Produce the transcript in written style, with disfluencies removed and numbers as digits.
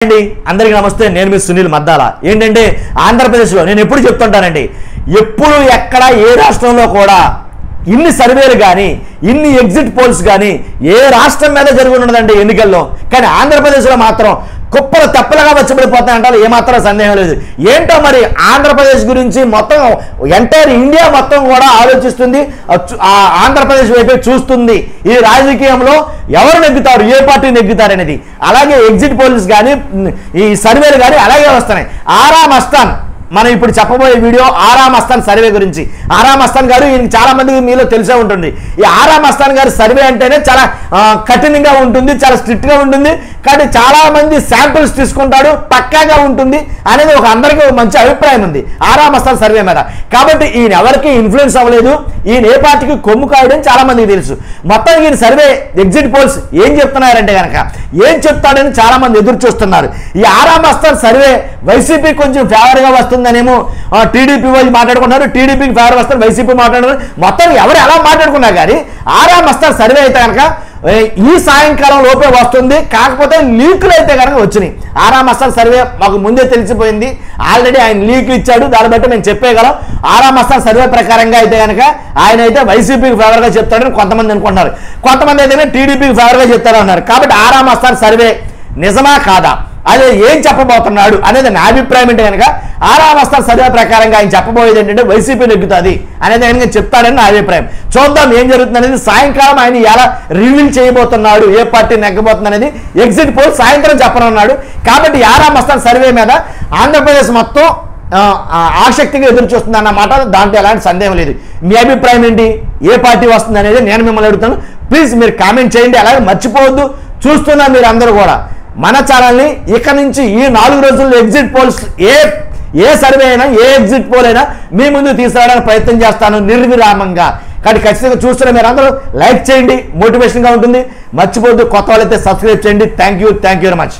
అండి అందరికీ నమస్తే నేను మీ సునీల్ మద్దాల ఏంటంటే ఆంధ్రప్రదేశ్లో నేను ఎప్పుడు చెప్తుంటానండి ఎప్పుడు ఎక్కడ ఏ రాష్ట్రంలో కూడా ఇన్ని సర్వేలు కానీ ఇన్ని ఎగ్జిట్ పోల్స్ కానీ ఏ రాష్ట్రం మీద జరుగుతున్నదండి ఎన్నికల్లో కానీ ఆంధ్రప్రదేశ్లో మాత్రం కుప్పలు తెప్పలుగా వచ్చిపడిపోతాయంటారు ఏమాత్రం సందేహం లేదు ఏంటో మరి ఆంధ్రప్రదేశ్ గురించి మొత్తం ఎంటైర్ ఇండియా మొత్తం కూడా ఆలోచిస్తుంది ఆంధ్రప్రదేశ్ వైపే చూస్తుంది ఈ రాజకీయంలో ఎవరు నెగ్గుతారు ఏ పార్టీ నెగ్గుతారు అనేది అలాగే ఎగ్జిట్ పోల్స్ కానీ ఈ సర్వేలు కానీ అలాగే వస్తున్నాయి ఆరామ్ అస్థాన్ మనం ఇప్పుడు చెప్పబోయే వీడియో ఆరామ్ అస్థాన్ సర్వే గురించి ఆరామ్ అస్థాన్ గారు ఈయనకి చాలా మందికి మీలో తెలిసే ఉంటుంది ఈ ఆరామ్ అస్థాన్ గారి సర్వే అంటేనే చాలా కఠినంగా ఉంటుంది చాలా స్ట్రిక్ట్ గా ఉంటుంది కానీ చాలా మంది శాంపిల్స్ తీసుకుంటాడు పక్కాగా ఉంటుంది అనేది ఒక అందరికీ మంచి అభిప్రాయం ఉంది ఆరామ్ అస్థాన్ సర్వే మీద కాబట్టి ఈయన ఎవరికి ఇన్ఫ్లుయెన్స్ అవ్వలేదు ఈయన ఏ పార్టీకి కొమ్ము కాయడం చాలా మందికి తెలుసు మొత్తానికి ఈయన సర్వే ఎగ్జిట్ పోల్స్ ఏం చెప్తున్నారంటే కనుక ఏం చెప్తాడని చాలా మంది ఎదురు చూస్తున్నారు ఈ ఆరామ్ అస్థాన్ సర్వే వైసీపీ కొంచెం ఫేవర్ గా వస్తుందనేమో టీడీపీ వాళ్ళు మాట్లాడుకున్నారు టీడీపీకి ఫేవర్ వస్తారు వైసీపీ మాట్లాడుకున్నారు మొత్తం ఎవరు ఎలా మాట్లాడుకున్నా కానీ ఆరామ్ అస్థాన్ సర్వే అయితే కనుక ఈ సాయంకాలం లోపే వస్తుంది కాకపోతే లీకులు అయితే కనుక వచ్చినాయి ఆరామ్ అస్థాన్ సర్వే మాకు ముందే తెలిసిపోయింది ఆల్రెడీ ఆయన లీకులు ఇచ్చాడు దాన్ని బట్టి మేము చెప్పేయగలం ఆరామ్ అస్థాన్ సర్వే ప్రకారంగా అయితే కనుక ఆయన అయితే వైసీపీకి ఫేవర్గా చెప్తాడని కొంతమంది అనుకుంటున్నారు కొంతమంది అయితే టీడీపీకి ఫేవర్గా చెప్తారు అన్నారు కాబట్టి ఆరామ్ అస్థాన్ సర్వే నిజమా కాదా అదే ఏం చెప్పబోతున్నాడు అనేది నా అభిప్రాయం అంటే కనుక ఆరామ్ అస్థాన్ సర్వే ప్రకారంగా ఆయన చెప్పబోయేది ఏంటంటే వైసీపీ నెగ్గుతుంది అనేది ఆయన చెప్తాడని నా అభిప్రాయం చూద్దాం ఏం జరుగుతుంది అనేది సాయంకాలం ఆయన ఎలా రివీల్ చేయబోతున్నాడు ఏ పార్టీ నెగ్గబోతుంది అనేది ఎగ్జిట్ పోల్ సాయంత్రం చెప్పనున్నాడు కాబట్టి ఆరామ్ అస్థాన్ సర్వే మీద ఆంధ్రప్రదేశ్ మొత్తం ఆసక్తిగా ఎదురు చూస్తుంది అన్నమాట దాంట్లో ఎలాంటి సందేహం లేదు మీ అభిప్రాయం ఏంటి ఏ పార్టీ వస్తుంది అనేది నేను మిమ్మల్ని అడుగుతాను ప్లీజ్ మీరు కామెంట్ చేయండి అలాగే మర్చిపోవద్దు చూస్తున్నా మీరు అందరూ కూడా మన ఛానల్ని ఇక నుంచి ఈ 4 రోజుల్లో ఎగ్జిట్ పోల్స్ ఏ సర్వే అయినా ఏ ఎగ్జిట్ పోల్ అయినా మీ ముందు తీసుకురావడానికి ప్రయత్నం చేస్తాను నిర్విరామంగా కానీ ఖచ్చితంగా చూస్తున్న మీరు అందరూ లైక్ చేయండి మోటివేషన్గా ఉంటుంది మర్చిపోవద్దు కొత్త వాళ్ళైతే సబ్స్క్రైబ్ చేయండి థ్యాంక్ యూ వెరీ మచ్